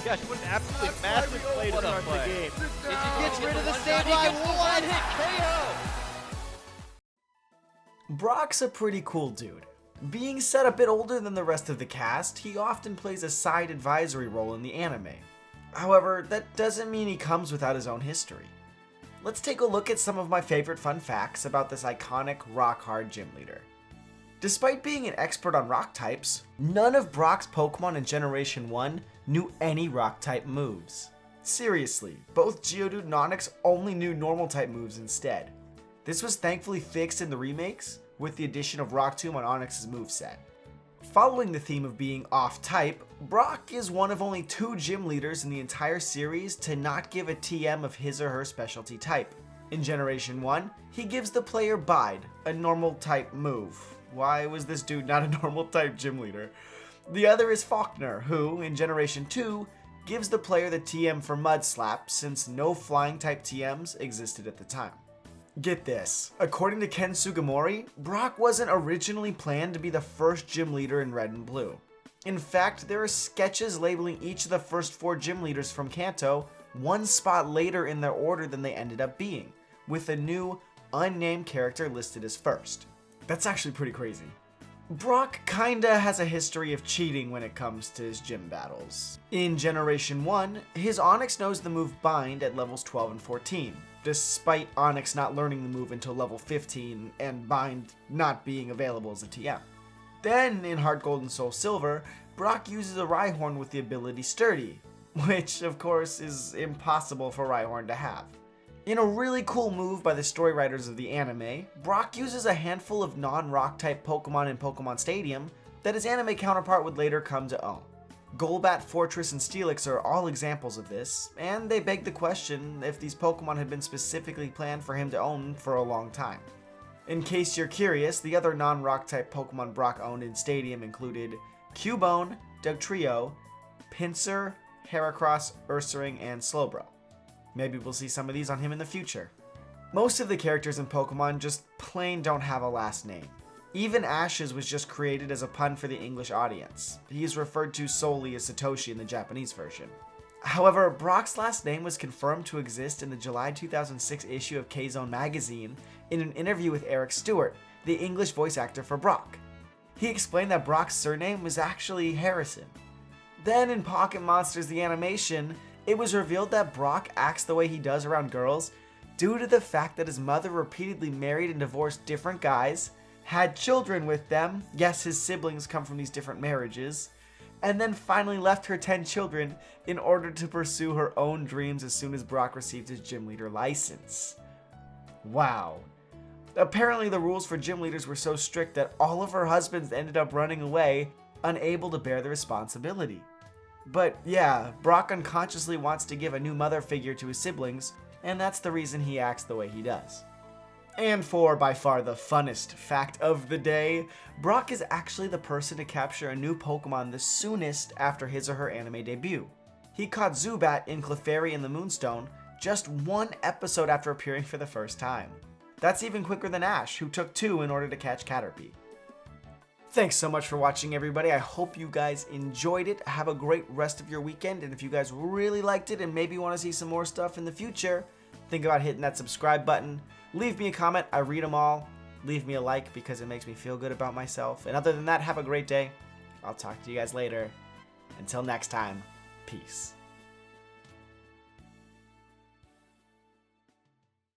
Yeah, she put an absolutely massive play to start the game. He gets rid of the save line. One hit KO. Brock's a pretty cool dude. Being set a bit older than the rest of the cast, he often plays a side advisory role in the anime. However, that doesn't mean he comes without his own history. Let's take a look at some of my favorite fun facts about this iconic rock-hard gym leader. Despite being an expert on rock types, none of Brock's Pokemon in Generation 1 knew any rock-type moves. Seriously, both Geodude and Onix only knew normal-type moves instead. This was thankfully fixed in the remakes, with the addition of Rock Tomb on Onix's moveset. Following the theme of being off-type, Brock is one of only 2 gym leaders in the entire series to not give a TM of his or her specialty type. In Generation 1, he gives the player Bide, a normal-type move. Why was this dude not a normal-type gym leader? The other is Faulkner, who, in Generation 2, gives the player the TM for Mud Slap since no flying-type TMs existed at the time. Get this, according to Ken Sugimori, Brock wasn't originally planned to be the first gym leader in Red and Blue. In fact, there are sketches labeling each of the first 4 gym leaders from Kanto one spot later in their order than they ended up being, with a new, unnamed character listed as first. That's actually pretty crazy. Brock kinda has a history of cheating when it comes to his gym battles. In Generation 1, his Onix knows the move Bind at levels 12 and 14, despite Onix not learning the move until level 15 and Bind not being available as a TM. Then, in Heart Gold and Soul Silver, Brock uses a Rhyhorn with the ability Sturdy, which of course is impossible for Rhyhorn to have. In a really cool move by the story writers of the anime, Brock uses a handful of non-rock type Pokemon in Pokemon Stadium that his anime counterpart would later come to own. Golbat, Fortress, and Steelix are all examples of this, and they beg the question if these Pokemon had been specifically planned for him to own for a long time. In case you're curious, the other non-rock type Pokemon Brock owned in Stadium included Cubone, Dugtrio, Pinsir, Heracross, Ursaring, and Slowbro. Maybe we'll see some of these on him in the future. Most of the characters in Pokemon just plain don't have a last name. Even Ash's was just created as a pun for the English audience. He is referred to solely as Satoshi in the Japanese version. However, Brock's last name was confirmed to exist in the July 2006 issue of K-Zone magazine in an interview with Eric Stewart, the English voice actor for Brock. He explained that Brock's surname was actually Harrison. Then in Pocket Monsters the animation, it was revealed that Brock acts the way he does around girls due to the fact that his mother repeatedly married and divorced different guys, had children with them, yes, his siblings come from these different marriages, and then finally left her 10 children in order to pursue her own dreams as soon as Brock received his gym leader license. Wow. Apparently the rules for gym leaders were so strict that all of her husbands ended up running away, unable to bear the responsibility. But yeah, Brock unconsciously wants to give a new mother figure to his siblings, and that's the reason he acts the way he does. And for by far the funnest fact of the day, Brock is actually the person to capture a new Pokemon the soonest after his or her anime debut. He caught Zubat in Clefairy and the Moonstone just 1 episode after appearing for the first time. That's even quicker than Ash, who took 2 in order to catch Caterpie. Thanks so much for watching, everybody. I hope you guys enjoyed it. Have a great rest of your weekend, and if you guys really liked it and maybe want to see some more stuff in the future, think about hitting that subscribe button. Leave me a comment. I read them all. Leave me a like because it makes me feel good about myself. And other than that, have a great day. I'll talk to you guys later. Until next time, peace.